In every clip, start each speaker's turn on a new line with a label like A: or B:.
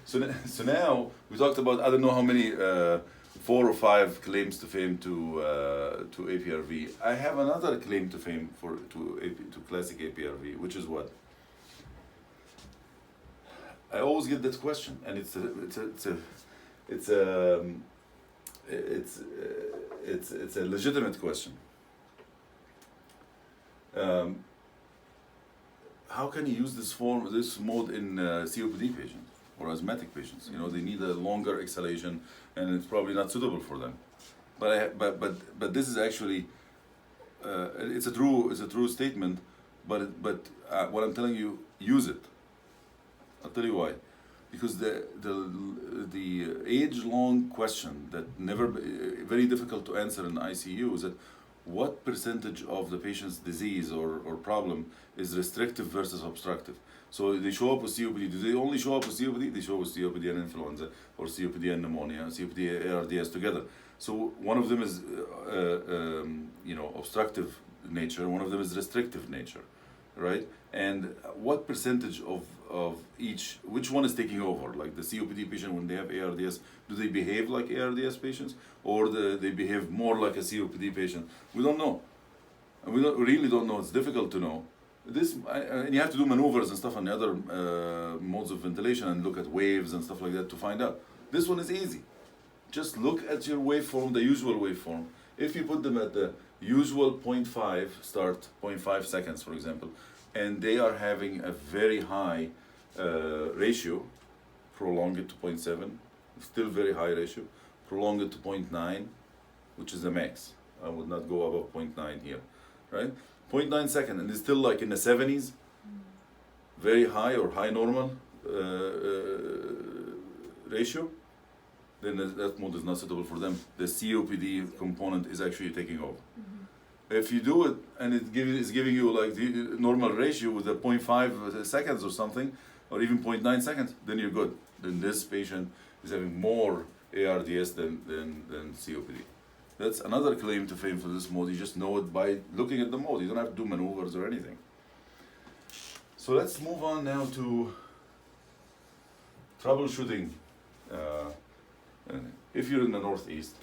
A: So now we talked about, I don't know how many, 4 or 5 claims to fame to APRV. I have another claim to fame to classic APRV, which is what? I always get that question, and it's a legitimate question. How can you use this mode in COPD patients or asthmatic patients? You know, they need a longer exhalation, and it's probably not suitable for them. But this is actually it's a true statement. But what I'm telling you, use it. I'll tell you why. Because the age-long question that very difficult to answer in ICU is that what percentage of the patient's disease or problem is restrictive versus obstructive? So they show up with COPD. Do they only show up with COPD? They show up with COPD and influenza, or COPD and pneumonia, COPD ARDS together. So one of them is obstructive nature. One of them is restrictive nature, right? And what percentage of each, which one is taking over? Like the COPD patient, when they have ARDS, do they behave like ARDS patients, or they behave more like a COPD patient? We don't know. And we really don't know. It's difficult to know. And you have to do maneuvers and stuff on the other modes of ventilation and look at waves and stuff like that to find out. This one is easy. Just look at your waveform, the usual waveform. If you put them at the usual 0.5 start, 0.5 seconds, for example, and they are having a very high ratio, prolong it to 0.7, still very high ratio, prolong it to 0.9, which is the max. I would not go above 0.9 here, right? 0.9 second, and it's still like in the 70s, very high or high normal ratio, then that mode is not suitable for them. The COPD component is actually taking over. If you do it and it's giving you like the normal ratio with a 0.5 seconds or something, or even 0.9 seconds, then you're good. Then this patient is having more ARDS than COPD. That's another claim to fame for this mode. You just know it by looking at the mode. You don't have to do maneuvers or anything. So let's move on now to troubleshooting. If you're in the Northeast,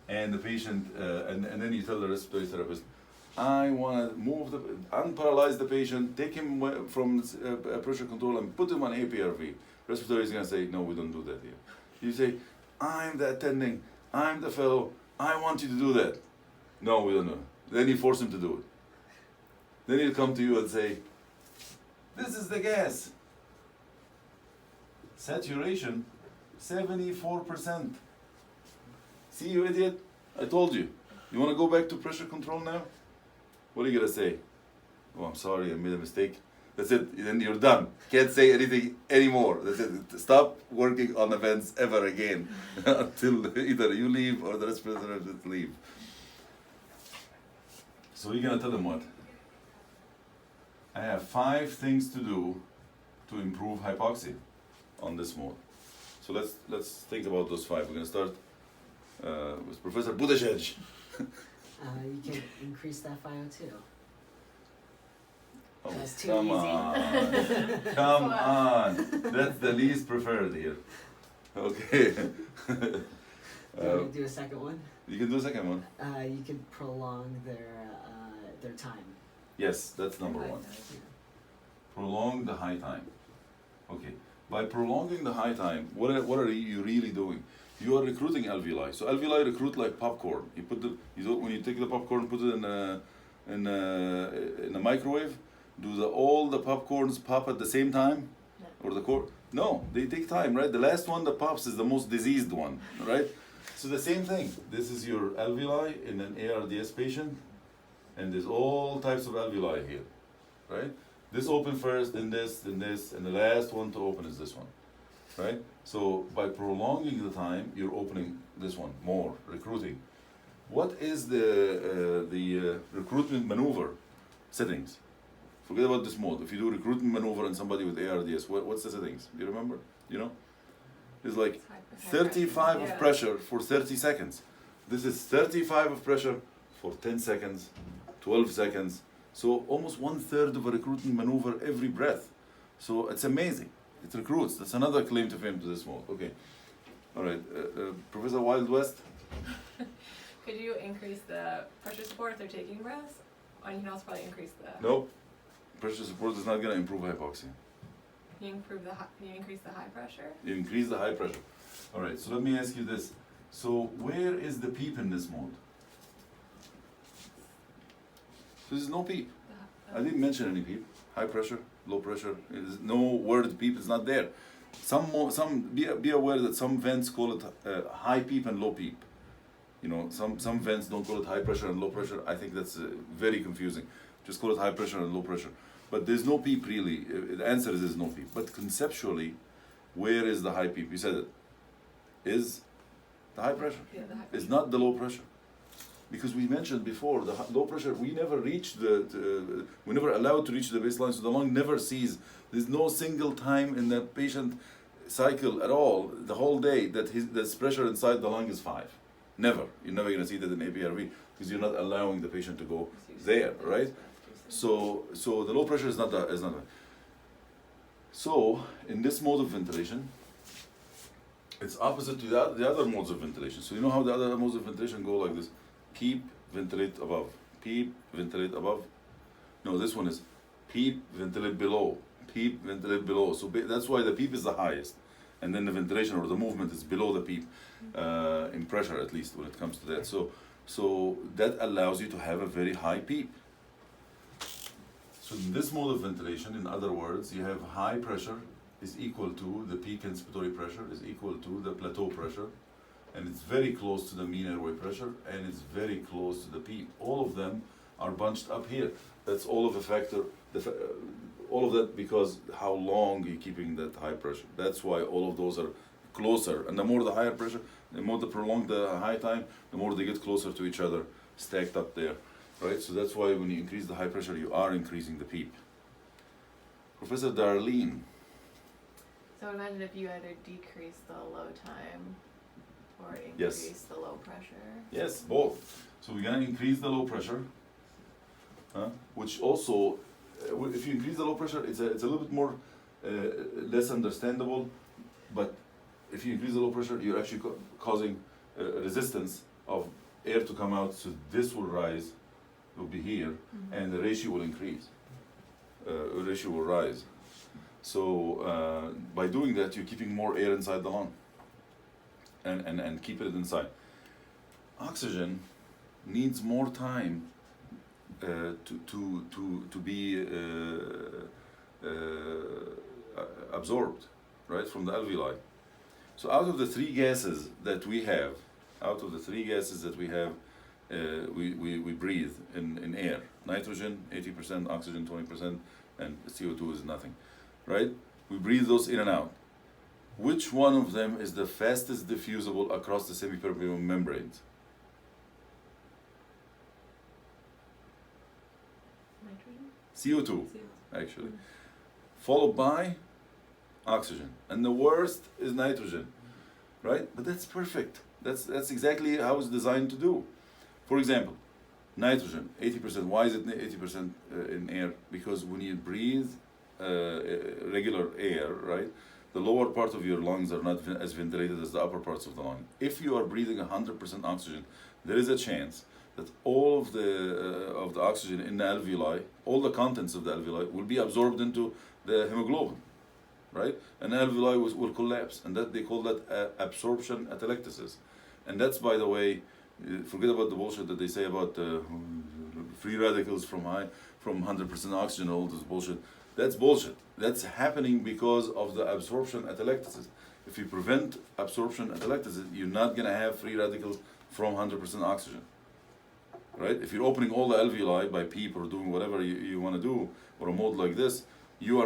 A: and the patient, and then you tell the respiratory therapist, I want to unparalyze the patient, take him from pressure control and put him on APRV. Respiratory is going to say, no, we don't do that here. You say, I'm the attending, I'm the fellow, I want you to do that. No, we don't know. Then you force him to do it. Then he'll come to you and say, this is the gas. Saturation, 74%. See, you idiot, I told you. You want to go back to pressure control now? What are you going to say? Oh, I'm sorry, I made a mistake. That's it, then you're done. Can't say anything anymore. That's it. Stop working on events ever again until either you leave or the respirator leave. So you're going to tell them what? I have 5 things to do to improve hypoxia on this mode. So let's think about those 5. We're going to start with Professor Budashej.
B: You can increase that FiO2.
A: Oh,
B: That's too
A: come
B: easy.
A: on. Come on. That's the least preferred here. Okay.
B: Do you want to do a second one?
A: You can do a second one.
B: You can prolong their time.
A: Yes, that's number 1. Prolong the high time. Okay. By prolonging the high time, what are you really doing? You are recruiting alveoli. So alveoli recruit like popcorn. When you take the popcorn, put it in a microwave. Do all the popcorns pop at the same time, or the core? No, they take time, right? The last one that pops is the most diseased one, right? So the same thing. This is your alveoli in an ARDS patient, and there's all types of alveoli here, right? This open first, then this, and the last one to open is this one, right? So by prolonging the time, you're opening this one more, recruiting. What is the recruitment maneuver settings? Forget about this mode. If you do recruitment maneuver in somebody with ARDS, what's the settings? Do you remember? You know? It's like 35 of pressure for 30 seconds. This is 35 of pressure for 10 seconds, 12 seconds. So almost 1/3 of a recruitment maneuver every breath. So it's amazing. It recruits. That's another claim to fame to this mode. Okay. All right. Professor Wild West?
C: Could you increase the pressure support if they're taking breaths? And you can also probably increase the.
A: Nope. Pressure support is not going to improve hypoxia.
C: Can you increase the high pressure?
A: You increase the high pressure. All right. So let me ask you this. So where is the PEEP in this mode? There's no PEEP. I didn't mention any PEEP. High pressure, low pressure. There's no word PEEP is not there. Be aware that some vents call it high PEEP and low PEEP. You know, some vents don't call it high pressure and low pressure. I think that's very confusing. Just call it high pressure and low pressure. But there's no PEEP really. The answer is there's no PEEP. But conceptually, where is the high PEEP? You said it. Is the high pressure.
C: Yeah, the high
A: It's
C: pressure.
A: not the low pressure. Because we mentioned before, the low pressure, we never reach we never allowed to reach the baseline, so the lung never sees. There's no single time in the patient cycle at all, the whole day, that his pressure inside the lung is 5. Never. You're never going to see that in APRV, because you're not allowing the patient to go there, right? So the low pressure is not that. So in this mode of ventilation, it's opposite to the other modes of ventilation. So you know how the other modes of ventilation go like this: PEEP, ventilate above, PEEP, ventilate above. No, this one is PEEP, ventilate below, PEEP, ventilate below. So that's why the PEEP is the highest, and then the ventilation or the movement is below the PEEP, in pressure at least when it comes to that. So that allows you to have a very high PEEP. So in this mode of ventilation, in other words, you have high pressure is equal to the peak inspiratory pressure is equal to the plateau pressure, and it's very close to the mean airway pressure, and it's very close to the PEEP. All of them are bunched up here. That's all of a factor, all of that because how long you're keeping that high pressure. That's why all of those are closer, and the more the higher pressure, the more the prolonged the high time, the more they get closer to each other, stacked up there, right? So that's why when you increase the high pressure, you are increasing the PEEP. Professor Darlene.
C: So imagine if you either decrease the low time or
A: Yes.
C: increase the low pressure.
A: Yes, both. So we're gonna increase the low pressure, which also, if you increase the low pressure, it's a little bit more less understandable. But if you increase the low pressure, you're actually causing resistance of air to come out. So this will rise, will be here, and the ratio will increase. Ratio will rise. So by doing that, you're keeping more air inside the lung, and keeping it inside. Oxygen needs more time to be absorbed, right, from the alveoli. So out of the three gases that we have, we breathe in air. Nitrogen 80%, oxygen 20%, and CO2 is nothing, right? We breathe those in and out. Which one of them is the fastest diffusible across the semipermeable membranes?
C: Nitrogen?
A: CO2, actually. Followed by oxygen. And the worst is nitrogen, right? But that's perfect. That's exactly how it's designed to do. For example, nitrogen, 80%. Why is it 80% in air? Because when you breathe regular air, right, the lower part of your lungs are not as ventilated as the upper parts of the lung. If you are breathing 100% oxygen, there is a chance that all of the oxygen in the alveoli, all the contents of the alveoli, will be absorbed into the hemoglobin, right? And the alveoli will collapse, and that they call that absorption atelectasis. And that's, by the way, forget about the bullshit that they say about free radicals from 100% oxygen, all this bullshit. That's bullshit. That's happening because of the absorption atelectasis. If you prevent absorption atelectasis, you're not gonna have free radicals from 100% oxygen, right? If you're opening all the alveoli by PEEP or doing whatever you want to do, or a mode like this, you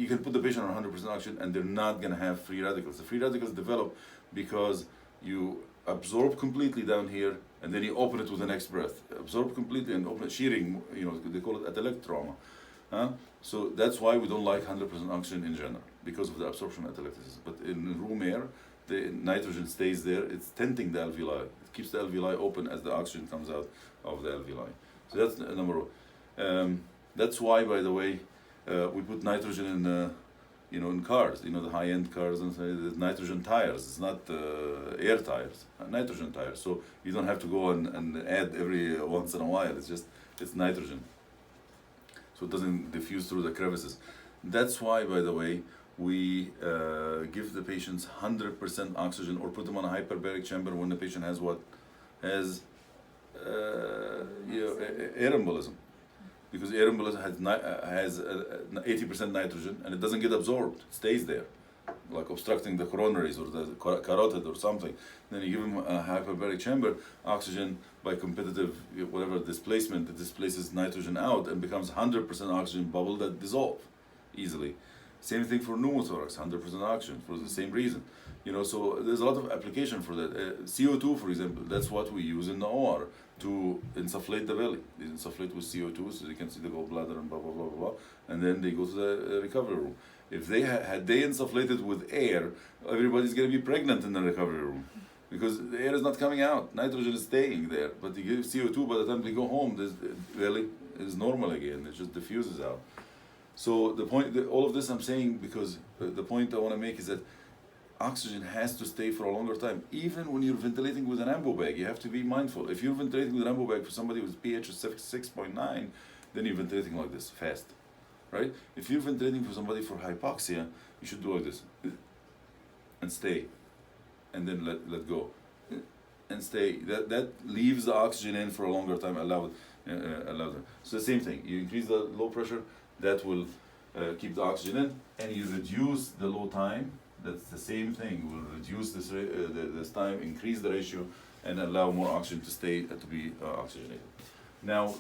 A: can put the patient on 100% oxygen and they're not gonna have free radicals. The free radicals develop because you absorb completely down here, and then you open it with the next breath. Absorb completely and open it, shearing, they call it atelectrauma. So that's why we don't like 100% oxygen in general, because of the absorption atelectasis. But in room air, the nitrogen stays there, it's tenting the alveoli. It keeps the alveoli open as the oxygen comes out of the alveoli. So that's number one. That's why, by the way, we put nitrogen in cars, the high-end cars, and say there's nitrogen tires. It's not air tires, nitrogen tires. So you don't have to go and add every once in a while. It's nitrogen. So it doesn't diffuse through the crevices. That's why, by the way, we give the patients 100% oxygen or put them on a hyperbaric chamber when the patient has air embolism. Because air embolism has 80% nitrogen and it doesn't get absorbed, it stays there, like obstructing the coronaries or the carotid or something. Then you give them a hyperbaric chamber, oxygen by competitive whatever displacement, it displaces nitrogen out and becomes 100% oxygen bubble that dissolve easily. Same thing for pneumothorax, 100% oxygen for the same reason. So there's a lot of application for that. CO2, for example, that's what we use in the OR to insufflate the belly. They insufflate with CO2 so they can see the gallbladder and blah, blah, blah, blah, and then they go to the recovery room. If they had they insufflated with air, everybody's going to be pregnant in the recovery room because the air is not coming out. Nitrogen is staying there, but you give CO2, by the time they go home, the belly is normal again. It just diffuses out. So the point, all of this I'm saying because the point I want to make is that oxygen has to stay for a longer time. Even when you're ventilating with an ambo bag, you have to be mindful. If you're ventilating with an ambo bag for somebody with pH of 6.9, then you're ventilating like this, fast, right? If you're ventilating for somebody for hypoxia, you should do like this, and stay, and then let go, and stay. That leaves the oxygen in for a longer time, allow them. So the same thing, you increase the low pressure, that will keep the oxygen in, and you reduce the low time. That's the same thing. We'll reduce this time, increase the ratio, and allow more oxygen to stay to be oxygenated. Now,